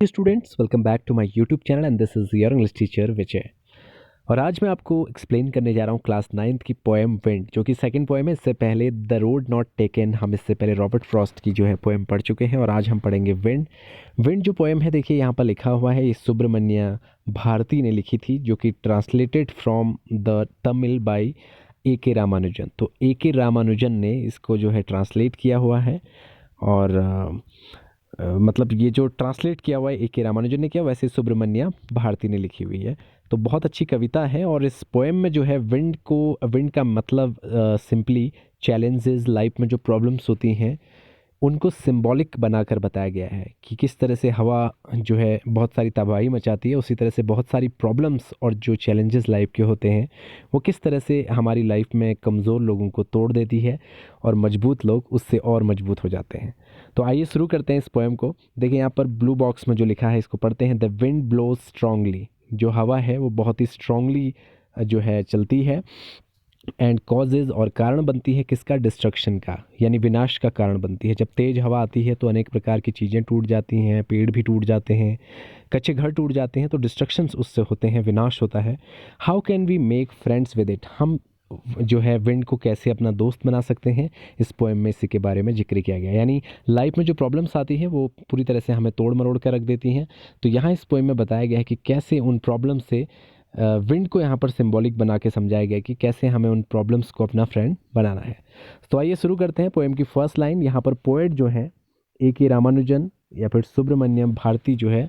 Students, welcome back to my YouTube channel and this is your English teacher Vijay. और आज मैं आपको explain करने जा रहा हूँ क्लास 9th की पोएम विंड, जो कि सेकंड पोएम है। इससे पहले द रोड नॉट टेकन, हम इससे पहले रॉबर्ट फ्रॉस्ट की जो है पोएम पढ़ चुके हैं और आज हम पढ़ेंगे विंड। विंड जो पोएम है, देखिए यहाँ पर लिखा हुआ है, ये सुब्रमण्य भारती ने लिखी थी, जो कि translated from the Tamil by A.K. Ramanujan. तो A.K. रामानुजन ने इसको जो है ट्रांसलेट किया हुआ है। और मतलब ये जो ट्रांसलेट किया हुआ है A.K. रामानुजन ने किया, वैसे सुब्रमण्या भारती ने लिखी हुई है। तो बहुत अच्छी कविता है। और इस पोएम में जो है विंड का मतलब सिंपली चैलेंजेस, लाइफ में जो प्रॉब्लम्स होती हैं उनको सिंबॉलिक बनाकर बताया गया है कि किस तरह से हवा जो है बहुत सारी तबाही मचाती है, उसी तरह से बहुत सारी प्रॉब्लम्स और जो चैलेंजेस लाइफ के होते हैं वो किस तरह से हमारी लाइफ में कमज़ोर लोगों को तोड़ देती है और मजबूत लोग उससे और मजबूत हो जाते हैं। तो आइए शुरू करते हैं इस पोएम को। देखिए यहाँ पर ब्लू बॉक्स में जो लिखा है इसको पढ़ते हैं। द विंड ब्लोज स्ट्रांगली, जो हवा है वो बहुत ही स्ट्रांगली जो है चलती है। एंड कॉजेज, और कारण बनती है किसका? डिस्ट्रक्शन का, यानी विनाश का कारण बनती है। जब तेज़ हवा आती है तो अनेक प्रकार की चीज़ें टूट जाती हैं, पेड़ भी टूट जाते हैं, कच्चे घर टूट जाते हैं, तो डिस्ट्रक्शंस उससे होते हैं, विनाश होता है। How can we make friends with it, हम जो है विंड को कैसे अपना दोस्त बना सकते हैं, इस पोएम में इसी के बारे में जिक्र किया गया। यानी लाइफ में जो प्रॉब्लम्स आती हैं वो पूरी तरह से हमें तोड़ मरोड़ कर रख देती हैं। तो यहाँ इस पोएम में बताया गया है कि कैसे उन प्रॉब्लम से विंड को यहाँ पर सिंबॉलिक बना के समझाया गया कि कैसे हमें उन प्रॉब्लम्स को अपना फ्रेंड बनाना है। तो आइए शुरू करते हैं पोएम की फर्स्ट लाइन। यहाँ पर पोएट जो है A.K. रामानुजन या फिर सुब्रमण्यम भारती जो है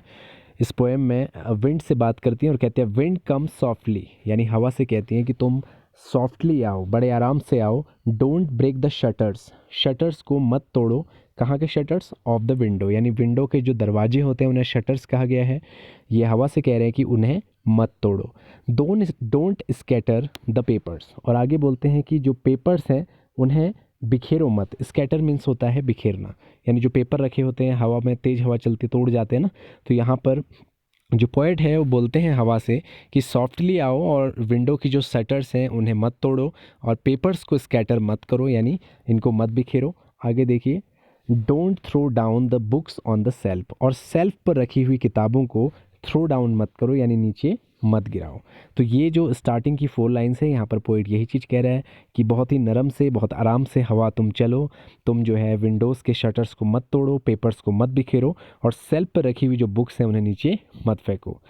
इस पोएम में विंड से बात करती हैं और कहते हैं विंड कम सॉफ्टली, यानी हवा से कहती हैं कि तुम सॉफ्टली आओ, बड़े आराम से आओ। Don't break the shutters, shutters को मत तोड़ो। कहाँ के शटर्स? ऑफ द विंडो, यानी विंडो के जो दरवाजे होते हैं उन्हें शटर्स कहा गया है। ये हवा से कह रहे हैं कि उन्हें मत तोड़ो। डोंट स्कैटर द पेपर्स, और आगे बोलते हैं कि जो पेपर्स हैं उन्हें बिखेरो मत। स्कैटर मीन्स होता है बिखेरना, यानी जो पेपर रखे होते हैं हवा में, तेज़ हवा चलती तोड़ जाते हैं ना। तो यहाँ पर जो पोएट है वो बोलते हैं हवा से कि सॉफ्टली आओ और विंडो की जो शटर्स हैं उन्हें मत तोड़ो और पेपर्स को स्कैटर मत करो, यानी इनको मत बिखेरो। आगे देखिए, don't throw down the books on the shelf, और सेल्फ पर रखी हुई किताबों को थ्रो डाउन मत करो, यानी नीचे मत गिराओ। तो ये जो स्टार्टिंग की 4 लाइन्स है, यहाँ पर पोएट यही चीज़ कह रहा है कि बहुत ही नरम से, बहुत आराम से हवा तुम चलो, तुम जो है विंडोज़ के शटर्स को मत तोड़ो, पेपर्स को मत बिखेरो और सेल्फ पर रखी हुई जो बुक्स हैं उन्हें नीचे मत फेंको।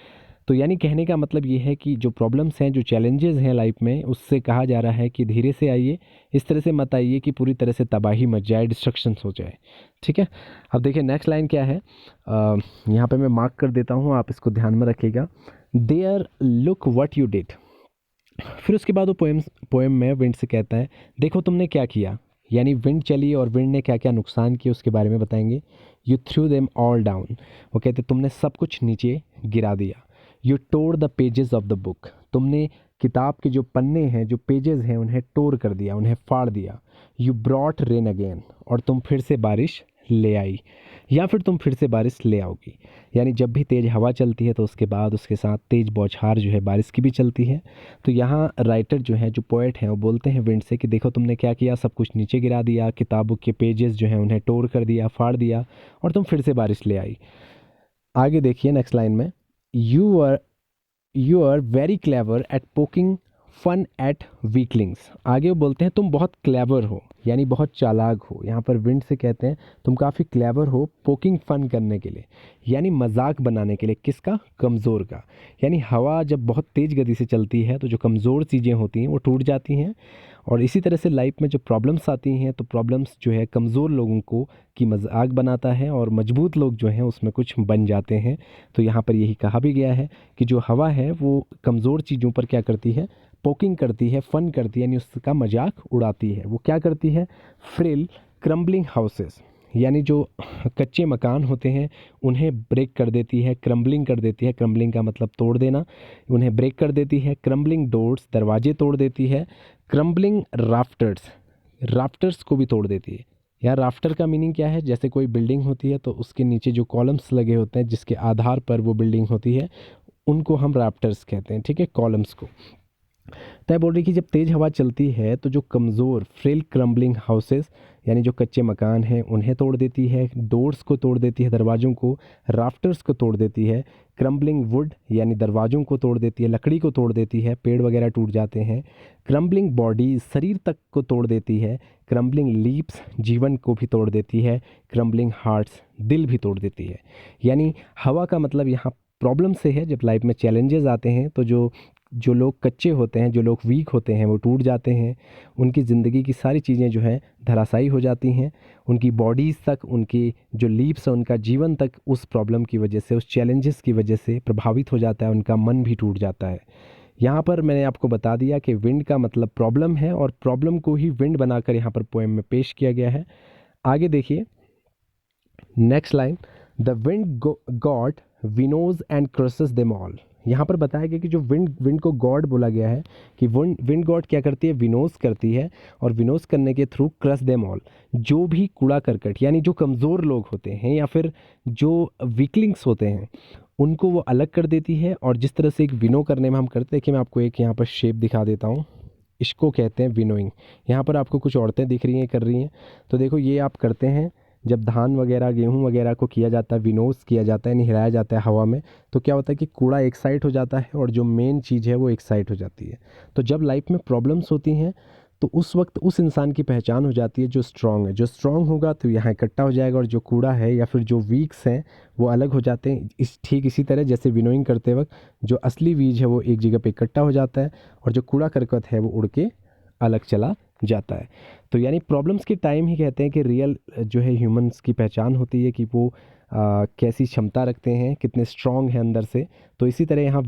तो यानी कहने का मतलब ये है कि जो प्रॉब्लम्स हैं, जो चैलेंजेस हैं लाइफ में, उससे कहा जा रहा है कि धीरे से आइए, इस तरह से मत आइए कि पूरी तरह से तबाही मच जाए, डिस्ट्रक्शंस हो जाए। ठीक है, अब देखिए नेक्स्ट लाइन क्या है। यहाँ पे मैं मार्क कर देता हूँ, आप इसको ध्यान में रखिएगा। There look what you did. फिर उसके बाद वो पोएम में विंड से कहता है देखो तुमने क्या किया, यानी विंड चली और विंड ने क्या क्या नुकसान किए उसके बारे में बताएंगे। You through them all down, वो कहते तुमने सब कुछ नीचे गिरा दिया। You tore the pages of the book, तुमने किताब के जो पन्ने हैं, जो पेजेस हैं, उन्हें टोर कर दिया, उन्हें फाड़ दिया। यू ब्रॉट रेन अगेन, और तुम फिर से बारिश ले आई, या फिर तुम फिर से बारिश ले आओगी। यानी जब भी तेज़ हवा चलती है तो उसके बाद उसके साथ तेज़ बौछार जो है बारिश की भी चलती है। तो यहाँ राइटर जो है, जो पोएट हैं, वो बोलते हैं विंड से कि देखो तुमने क्या किया, सब कुछ नीचे गिरा दिया, किताबों के पेजेस जो हैं उन्हें टोर कर दिया, फाड़ दिया, और तुम फिर से बारिश ले आई। आगे देखिए नेक्स्ट लाइन में, you are you are very clever at poking fun at weaklings. आगे वो बोलते हैं तुम बहुत क्लेवर हो, यानी बहुत चालाक हो। यहाँ पर विंड से कहते हैं तुम काफ़ी क्लेवर हो पोकिंग फन करने के लिए, यानी मजाक बनाने के लिए। किसका? कमज़ोर का। यानी हवा जब बहुत तेज़ गति से चलती है तो जो कमज़ोर चीज़ें होती हैं वो टूट जाती हैं, और इसी तरह से लाइफ में जो प्रॉब्लम्स आती हैं तो प्रॉब्लम्स जो है कमज़ोर लोगों को की मजाक बनाता है और मजबूत लोग जो हैं उसमें कुछ बन जाते हैं। तो यहाँ पर यही कहा भी गया है कि जो हवा है वो कमज़ोर चीज़ों पर क्या करती है? पोकिंग करती है, फन करती है, यानी उसका मजाक उड़ाती है। वो क्या करती है? फ्रिल क्रम्बलिंग हाउसेस, यानी जो कच्चे मकान होते हैं उन्हें ब्रेक कर देती है, क्रम्बलिंग कर देती है। क्रम्बलिंग का मतलब तोड़ देना, उन्हें ब्रेक कर देती है। क्रम्बलिंग डोर्स, दरवाजे तोड़ देती है। क्रम्बलिंग राफ्टर्स, राफ्टर्स को भी तोड़ देती है। यार राफ्टर का मीनिंग क्या है? जैसे कोई बिल्डिंग होती है तो उसके नीचे जो कॉलम्स लगे होते हैं जिसके आधार पर वो बिल्डिंग होती है, उनको हम राफ्टर्स कहते हैं। ठीक है, कॉलम्स को। तय बोल रही कि जब तेज़ हवा चलती है तो जो कमज़ोर फ्रेल क्रम्बलिंग हाउसेस यानी जो कच्चे मकान हैं उन्हें तोड़ देती है, डोर्स को तोड़ देती है, दरवाज़ों को, राफ्टर्स को तोड़ देती है, क्रम्बलिंग वुड यानी दरवाज़ों को तोड़ देती है, लकड़ी को तोड़ देती है, पेड़ वगैरह टूट जाते हैं, क्रम्बलिंग बॉडी शरीर तक को तोड़ देती है, क्रम्बलिंग लीप्स जीवन को भी तोड़ देती है, क्रम्बलिंग हार्ट्स दिल भी तोड़ देती है। यानी हवा का मतलब यहाँ प्रॉब्लम से है, जब लाइफ में चैलेंजेस आते हैं तो जो जो लोग कच्चे होते हैं, जो लोग वीक होते हैं वो टूट जाते हैं, उनकी ज़िंदगी की सारी चीज़ें जो हैं धराशायी हो जाती हैं, उनकी बॉडीज़ तक, उनकी जो लीव्स है, उनका जीवन तक उस प्रॉब्लम की वजह से, उस चैलेंजेस की वजह से प्रभावित हो जाता है, उनका मन भी टूट जाता है। यहाँ पर मैंने आपको बता दिया कि विंड का मतलब प्रॉब्लम है और प्रॉब्लम को ही विंड बनाकर यहाँ पर पोएम में पेश किया गया है। आगे देखिए next line, the wind god winnows and crushes them all. यहाँ पर बताया गया कि जो विंड को गॉड बोला गया है कि विंड गॉड क्या करती है, विनोज करती है और विनोज करने के थ्रू क्रस देम ऑल, जो भी कूड़ा करकट यानी जो कमज़ोर लोग होते हैं या फिर जो वीकलिंग्स होते हैं उनको वो अलग कर देती है। और जिस तरह से एक विनो करने में हम करते हैं कि मैं आपको एक यहाँ पर शेप दिखा देता हूँ, इसको कहते हैं विनोइंग। यहाँ पर आपको कुछ औरतें दिख रही हैं कर रही हैं, तो देखो ये आप करते हैं जब धान वगैरह गेहूँ वगैरह को किया जाता है, विनोस किया जाता है, यानी हिलाया जाता है हवा में, तो क्या होता है कि कूड़ा एक साइड हो जाता है और जो मेन चीज़ है वो एक साइड हो जाती है। तो जब लाइफ में प्रॉब्लम्स होती हैं तो उस वक्त उस इंसान की पहचान हो जाती है जो स्ट्रांग है। जो स्ट्रांग होगा तो यहाँ इकट्ठा हो जाएगा और जो कूड़ा है या फिर जो वीक्स हैं वो अलग हो जाते हैं। ठीक इसी तरह जैसे विनोइंग करते वक्त जो असली बीज है वो एक जगह पे इकट्ठा हो जाता है और जो कूड़ा करकट है वो उड़ के अलग चला जाता है। तो यानी प्रॉब्लम्स के टाइम ही कहते हैं कि रियल जो है ह्यूमंस की पहचान होती है कि वो कैसी क्षमता रखते हैं, कितने स्ट्रांग हैं अंदर से। तो इसी तरह यहाँ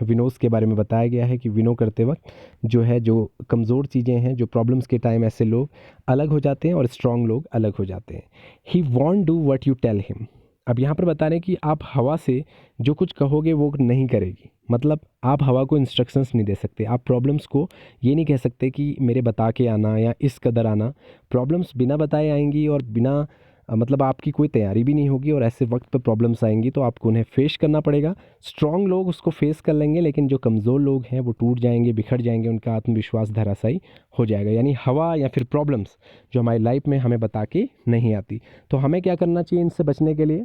विनोस के बारे में बताया गया है कि विनो करते वक्त जो है जो कमज़ोर चीज़ें हैं, जो प्रॉब्लम्स के टाइम ऐसे लोग अलग हो जाते हैं और स्ट्रांग लोग अलग हो जाते हैं। He won't do what you tell him. अब यहाँ पर बता रहे हैं कि आप हवा से जो कुछ कहोगे वो नहीं करेगी। मतलब आप हवा को इंस्ट्रक्शंस नहीं दे सकते, आप प्रॉब्लम्स को ये नहीं कह सकते कि मेरे बता के आना या इस कदर आना। प्रॉब्लम्स बिना बताए आएंगी और बिना मतलब आपकी कोई तैयारी भी नहीं होगी और ऐसे वक्त पे प्रॉब्लम्स आएंगी तो आपको उन्हें फेस करना पड़ेगा। स्ट्रांग लोग उसको फेस कर लेंगे लेकिन जो कमज़ोर लोग हैं वो टूट जाएंगे, बिखर जाएंगे, उनका आत्मविश्वास धराशायी हो जाएगा। यानी हवा या फिर प्रॉब्लम्स जो हमारी लाइफ में हमें बता के नहीं आती, तो हमें क्या करना चाहिए इनसे बचने के लिए।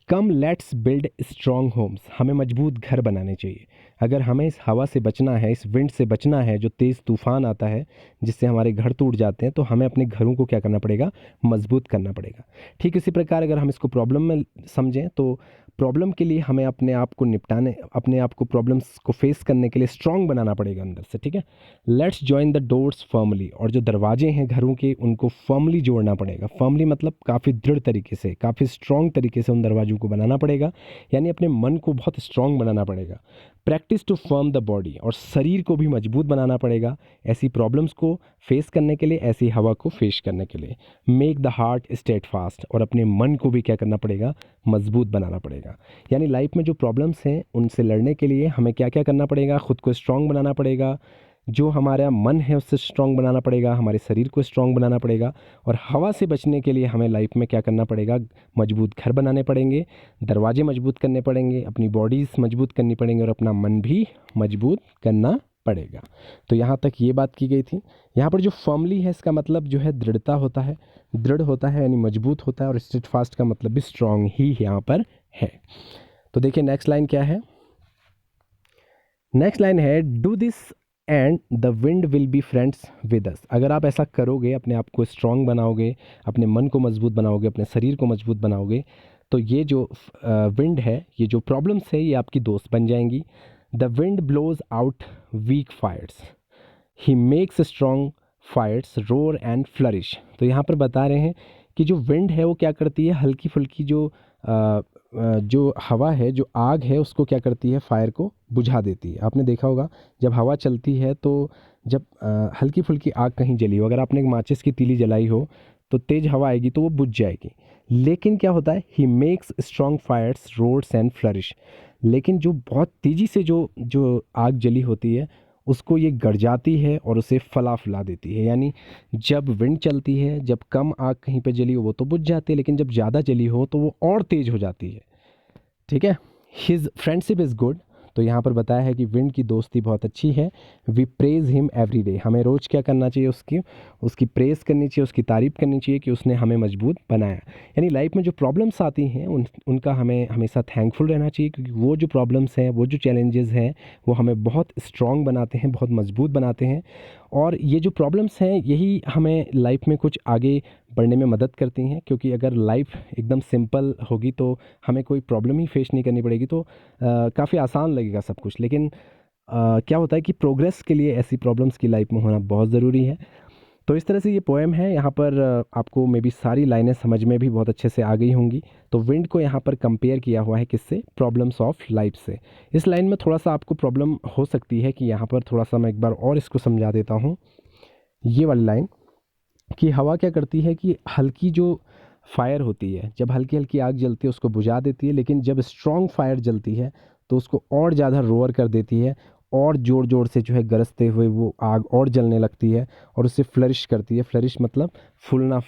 Come let's build strong homes. हमें मजबूत घर बनाने चाहिए। अगर हमें इस हवा से बचना है, इस विंड से बचना है जो तेज़ तूफ़ान आता है जिससे हमारे घर टूट जाते हैं, तो हमें अपने घरों को क्या करना पड़ेगा, मजबूत करना पड़ेगा। ठीक इसी प्रकार अगर हम इसको प्रॉब्लम में समझें तो प्रॉब्लम के लिए हमें अपने आप को निपटाने, अपने आप को प्रॉब्लम्स को फेस करने के लिए स्ट्रांग बनाना पड़ेगा अंदर से। ठीक है, let's join the doors firmly. और जो दरवाजे हैं घरों के उनको फर्मली जोड़ना पड़ेगा। फर्मली मतलब काफ़ी दृढ़ तरीके से, काफ़ी स्ट्रांग तरीके से उन दरवाजों को बनाना पड़ेगा। यानी अपने मन को बहुत स्ट्रांग बनाना पड़ेगा। Practice to firm the body. और शरीर को भी मजबूत बनाना पड़ेगा ऐसी प्रॉब्लम्स को फेस करने के लिए, ऐसी हवा को फेस करने के लिए। Make the heart state fast. और अपने मन को भी क्या करना पड़ेगा, मजबूत बनाना पड़ेगा। यानी लाइफ में जो प्रॉब्लम्स हैं उनसे लड़ने के लिए हमें क्या क्या करना पड़ेगा, ख़ुद को स्ट्रांग बनाना पड़ेगा, जो हमारा मन है उससे स्ट्रांग बनाना पड़ेगा, हमारे शरीर को स्ट्रांग बनाना पड़ेगा। और हवा से बचने के लिए हमें लाइफ में क्या करना पड़ेगा, मजबूत घर बनाने पड़ेंगे, दरवाजे मजबूत करने पड़ेंगे, अपनी बॉडीज़ मजबूत करनी पड़ेंगी और अपना मन भी मजबूत करना पड़ेगा। तो यहाँ तक ये बात की गई थी। यहाँ पर जो फर्मली है इसका मतलब जो है दृढ़ता होता है, दृढ़ होता है यानी मजबूत होता है। और स्टेट फास्ट का मतलब भी स्ट्रांग ही यहाँ पर है। तो देखिए नेक्स्ट लाइन क्या है। नेक्स्ट लाइन है do this and the wind will be friends with us. अगर आप ऐसा करोगे, अपने आप को स्ट्रांग बनाओगे, अपने मन को मजबूत बनाओगे, अपने शरीर को मजबूत बनाओगे, तो ये जो विंड है, ये जो प्रॉब्लम्स है, ये आपकी दोस्त बन जाएंगी। The wind blows out weak fires, he makes strong fires roar and flourish. तो यहाँ पर बता रहे हैं कि जो विंड है वो क्या करती है, हल्की फुल्की जो हवा है, जो आग है, उसको क्या करती है, फायर को बुझा देती है। आपने देखा होगा जब हवा चलती है तो जब हल्की फुल्की आग कहीं जली हो, अगर आपने एक माचिस की तीली जलाई हो तो तेज़ हवा आएगी तो वो बुझ जाएगी। लेकिन क्या होता है, he makes strong fires roads and flourish. लेकिन जो बहुत तेज़ी से जो जो आग जली होती है उसको ये गड़ जाती है और उसे फला फुला देती है। यानी जब विंड चलती है, जब कम आग कहीं पे जली हो वो तो बुझ जाती है, लेकिन जब ज़्यादा जली हो तो वो और तेज़ हो जाती है। ठीक है, हिज फ्रेंडशिप इज़ गुड। तो यहाँ पर बताया है कि विंड की दोस्ती बहुत अच्छी है। We praise him every day, हमें रोज़ क्या करना चाहिए, उसकी प्रेज़ करनी चाहिए, उसकी तारीफ़ करनी चाहिए कि उसने हमें मजबूत बनाया। यानी लाइफ में जो प्रॉब्लम्स आती हैं उनका हमें हमेशा थैंकफुल रहना चाहिए, क्योंकि वो जो प्रॉब्लम्स हैं, वो जो चैलेंजेस हैं, वो हमें बहुत स्ट्रॉन्ग बनाते हैं, बहुत मजबूत बनाते हैं। और ये जो प्रॉब्लम्स हैं यही हमें लाइफ में कुछ आगे बढ़ने में मदद करती हैं, क्योंकि अगर लाइफ एकदम सिंपल होगी तो हमें कोई प्रॉब्लम ही फेस नहीं करनी पड़ेगी, तो काफ़ी आसान लगेगा सब कुछ। लेकिन क्या होता है कि प्रोग्रेस के लिए ऐसी प्रॉब्लम्स की लाइफ में होना बहुत ज़रूरी है। तो इस तरह से ये पोएम है। यहाँ पर आपको मे बी सारी लाइनें समझ में भी बहुत अच्छे से आ गई होंगी। तो विंड को यहाँ पर कंपेयर किया हुआ है किससे, प्रॉब्लम्स ऑफ लाइफ से। इस लाइन में थोड़ा सा आपको प्रॉब्लम हो सकती है कि यहाँ पर थोड़ा सा मैं एक बार और इसको समझा देता हूँ। ये वाली लाइन कि हवा क्या करती है कि हल्की जो फायर होती है, जब हल्की हल्की आग जलती है उसको बुझा देती है, लेकिन जब स्ट्रॉन्ग फायर जलती है तो उसको और ज़्यादा रोअर कर देती है, और ज़ोर ज़ोर से जो है गरजते हुए वो आग और जलने लगती है और उससे फ्लरिश करती है। फ्लरिश मतलब फूलना,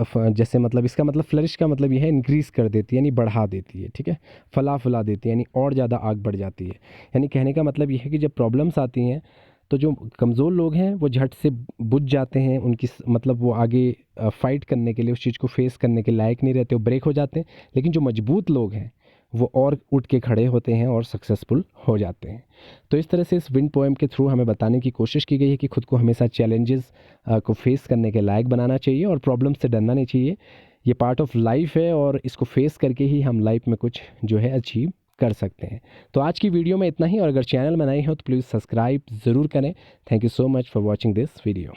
जैसे मतलब इसका मतलब फ्लरिश का मतलब ये है इंक्रीज़ कर देती है, यानी बढ़ा देती है, ठीक है, फला फुला देती है, यानी और ज़्यादा आग बढ़ जाती है। यानी कहने का मतलब ये है कि जब प्रॉब्लम्स आती हैं तो जो कमज़ोर लोग हैं वो झट से बुझ जाते हैं, मतलब वो आगे फ़ाइट करने के लिए, उस चीज़ को फेस करने के लायक नहीं रहते, वो ब्रेक हो जाते हैं। लेकिन जो मजबूत लोग हैं वो और उठ के खड़े होते हैं और सक्सेसफुल हो जाते हैं। तो इस तरह से इस विंड पोएम के थ्रू हमें बताने की कोशिश की गई है कि खुद को हमेशा चैलेंजेस को फेस करने के लायक बनाना चाहिए और प्रॉब्लम से डरना नहीं चाहिए। ये पार्ट ऑफ लाइफ है और इसको फेस करके ही हम लाइफ में कुछ जो है अचीव कर सकते हैं। तो आज की वीडियो में इतना ही, और अगर चैनल में नए हो तो प्लीज़ सब्सक्राइब ज़रूर करें। Thank you so much for watching this video.